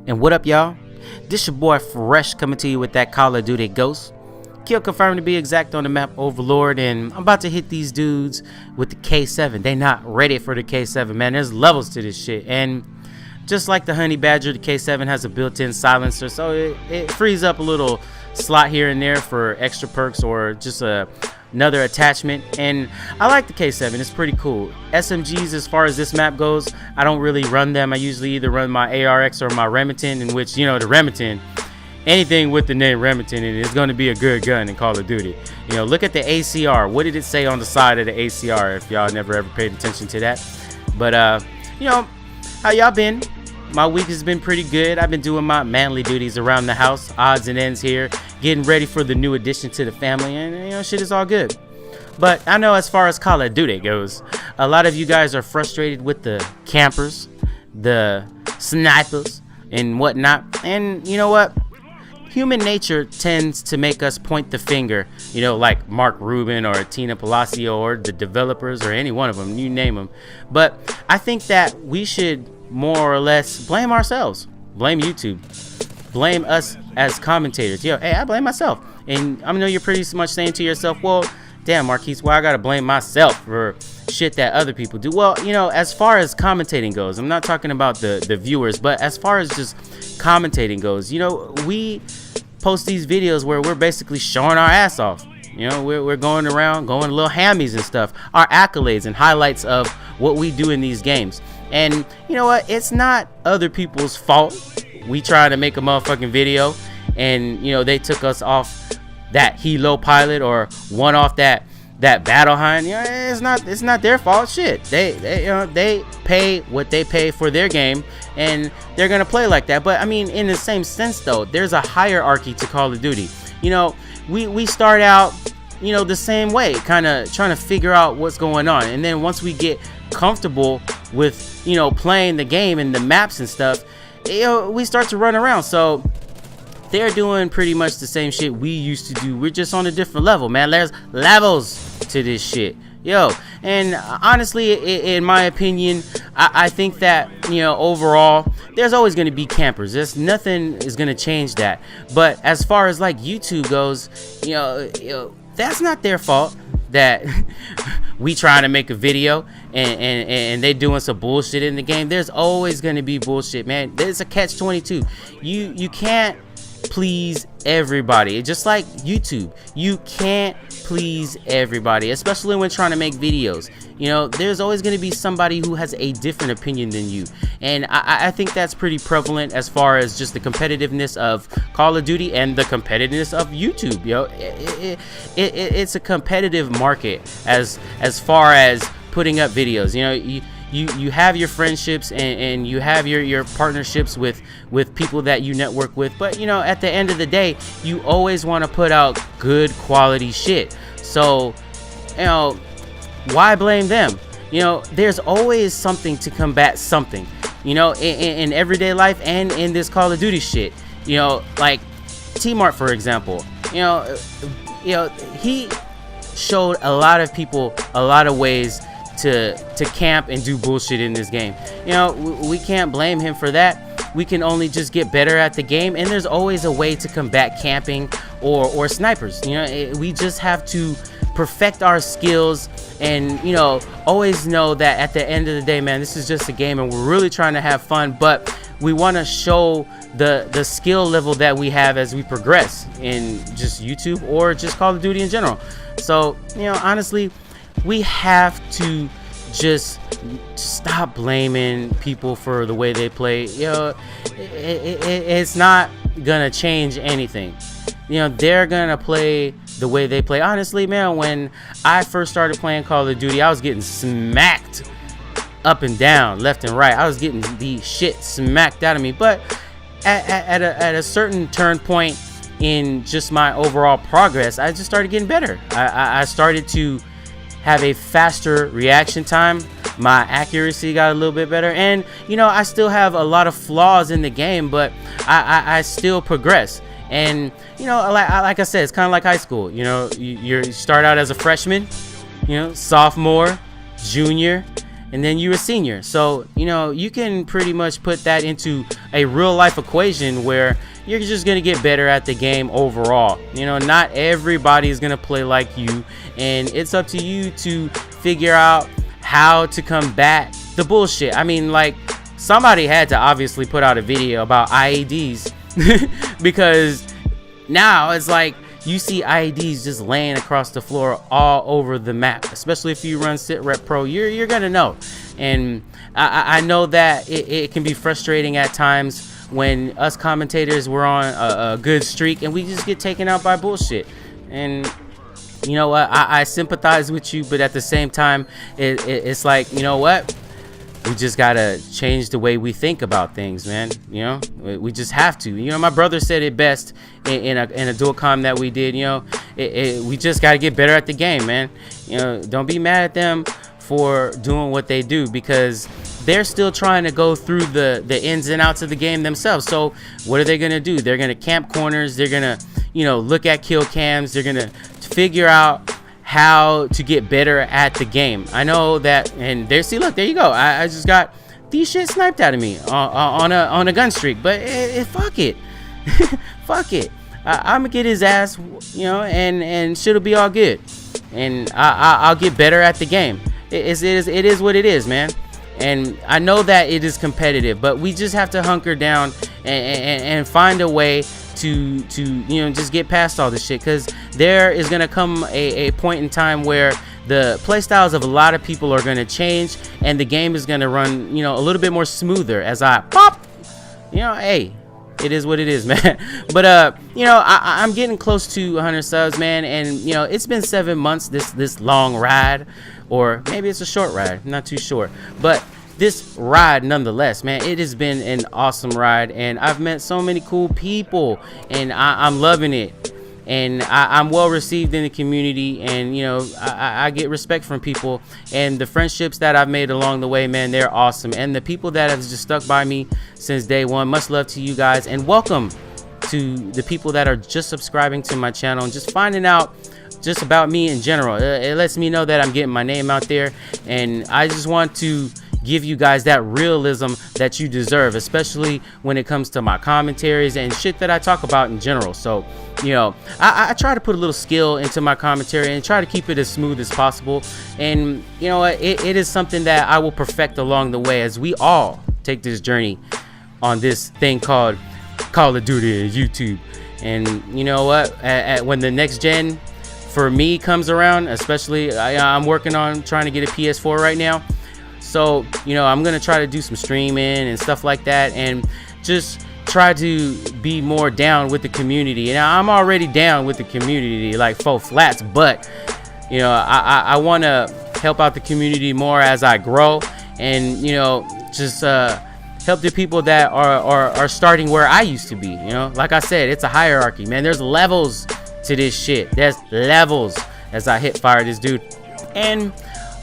And what up, y'all? This your boy Fresh coming to you with that Call of Duty Ghost. Kill confirmed to be exact on the map Overlord, and I'm about to hit these dudes with the K7. They not ready for the K7, man. There's levels to this shit, and just like the Honey Badger, the K7 has a built-in silencer, so it frees up a little slot here and there for extra perks or just another attachment. And I like the K7, it's pretty cool. SMGs, as far as this map goes, I don't really run them. I usually either run my ARX or my Remington, in which, you know, the Remington, anything with the name Remington in it is going to be a good gun in Call of Duty. You know, look at the ACR. What did it say on the side of the ACR, if y'all never ever paid attention to that? But you know, how y'all been? My week has been pretty good. I've been doing my manly duties around the house, odds and ends here, getting ready for the new addition to the family, and you know, shit is all good. But I know as far as Call of Duty goes, a lot of you guys are frustrated with the campers, the snipers, and whatnot. And you know what? Human nature tends to make us point the finger, you know, like Mark Rubin or Tina Palacio or the developers or any one of them, you name them. But I think that we should more or less blame ourselves, blame YouTube, blame us as commentators. Yo, hey, I blame myself. And I know you're pretty much saying to yourself, well, damn, Marquise, why I gotta blame myself for shit that other people do? Well, you know, as far as commentating goes, I'm not talking about the viewers, but as far as just commentating goes, you know, we post these videos where we're basically showing our ass off. You know, we're going around, going little hammies and stuff, our accolades and highlights of what we do in these games. And you know what? It's not other people's fault. We try to make a motherfucking video, and you know, they took us off that helo pilot or one off that battle hind. You know, it's not their fault. Shit, they you know, they pay what they pay for their game, and they're gonna play like that. But I mean, in the same sense though, there's a hierarchy to Call of Duty. You know, we start out, you know, the same way, kind of trying to figure out what's going on, and then once we get comfortable with, you know, playing the game and the maps and stuff, you know, we start to run around. So they're doing pretty much the same shit we used to do. We're just on a different level, man. There's levels to this shit, yo. And honestly, in my opinion, I think that, you know, overall, there's always going to be campers. There's nothing is going to change that. But as far as like YouTube goes, you know, that's not their fault that we trying to make a video and they doing some bullshit in the game. There's always going to be bullshit, man. There's a catch-22. You can't please everybody. It's just like YouTube. You can't please everybody, especially when trying to make videos. You know, there's always going to be somebody who has a different opinion than you, and I think that's pretty prevalent as far as just the competitiveness of Call of Duty and the competitiveness of YouTube. Yo, it's a competitive market as far as putting up videos. You know, you have your friendships and you have your partnerships with people that you network with, but you know, at the end of the day, you always want to put out good quality shit. So, you know, why blame them? You know, there's always something to combat something, you know, in everyday life and in this Call of Duty shit. You know, like T-Mart, for example, you know, he showed a lot of people a lot of ways to camp and do bullshit in this game. You know, we can't blame him for that. We can only just get better at the game, and there's always a way to combat camping or snipers. You know, we just have to perfect our skills, and you know, always know that at the end of the day, man, this is just a game and we're really trying to have fun, but we want to show the skill level that we have as we progress in just YouTube or just Call of Duty in general. So, you know, honestly, we have to just stop blaming people for the way they play. You know, it's not gonna change anything. You know, they're gonna play the way they play. Honestly, man, when I first started playing Call of Duty, I was getting smacked up and down, left and right. I was getting the shit smacked out of me. But at a certain turn point in just my overall progress, I just started getting better. I started to have a faster reaction time. My accuracy got a little bit better, and you know, I still have a lot of flaws in the game, but I still progress. And you know, like I said, it's kind of like high school. You know, you start out as a freshman, you know, sophomore, junior, and then you're a senior. So, you know, you can pretty much put that into a real life equation where you're just going to get better at the game overall. You know, not everybody is going to play like you, and it's up to you to figure out how to combat the bullshit. I mean, like, somebody had to obviously put out a video about IEDs because now it's like you see IEDs just laying across the floor all over the map, especially if you run Sit Rep Pro. You're gonna know. And I know that it can be frustrating at times when us commentators were on a good streak and we just get taken out by bullshit. And you know what, I sympathize with you, but at the same time it's like, you know what, we just gotta change the way we think about things, man. You know, we just have to. You know, my brother said it best in a dual com that we did. You know, we just gotta get better at the game, man. You know, don't be mad at them for doing what they do, because they're still trying to go through the ins and outs of the game themselves. So what are they gonna do? They're gonna camp corners. They're gonna, you know, look at kill cams. They're gonna figure out how to get better at the game. I know that. And there, see, look, there you go. I just got these shit sniped out of me on a gun streak, but fuck it. Fuck it. I'm gonna get his ass, you know, and shit'll be all good, and I'll get better at the game. It is what it is, man. And I know that it is competitive, but we just have to hunker down and find a way to you know, just get past all this shit, because there is gonna come a point in time where the playstyles of a lot of people are gonna change, and the game is gonna run, you know, a little bit more smoother as I pop. You know, hey, it is what it is, man. But you know, I'm getting close to 100 subs, man, and you know, it's been 7 months, this long ride, or maybe it's a short ride, I'm not too sure, but this ride nonetheless, man, it has been an awesome ride, and I've met so many cool people, and I'm loving it, and I'm well received in the community, and you know, I get respect from people, and the friendships that I've made along the way, man, they're awesome. And the people that have just stuck by me since day one, much love to you guys, and welcome to the people that are just subscribing to my channel and just finding out just about me in general. It lets me know that I'm getting my name out there, and I just want to give you guys that realism that you deserve, especially when it comes to my commentaries and shit that I talk about in general. So, you know, I try to put a little skill into my commentary and try to keep it as smooth as possible. And you know what, it is something that I will perfect along the way as we all take this journey on this thing called Call of Duty YouTube. And you know what, when the next gen for me comes around, especially I'm working on trying to get a PS4 right now. So, you know, I'm going to try to do some streaming and stuff like that, and just try to be more down with the community. And I'm already down with the community like 4 flats, but, you know, I want to help out the community more as I grow, and, you know, just help the people that are starting where I used to be. You know, like I said, it's a hierarchy, man. There's levels to this shit. There's levels as I hit fire this dude. And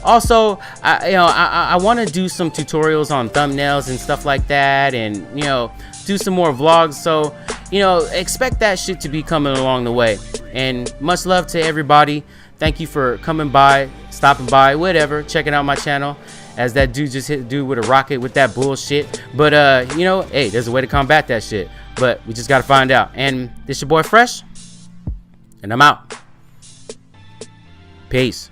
also, I want to do some tutorials on thumbnails and stuff like that, and you know, do some more vlogs. So, you know, expect that shit to be coming along the way. And much love to everybody. Thank you for coming by, stopping by, whatever, checking out my channel, as that dude just hit dude with a rocket with that bullshit. But you know, hey, there's a way to combat that shit, but we just gotta find out. And this your boy Fresh, and I'm out. Peace.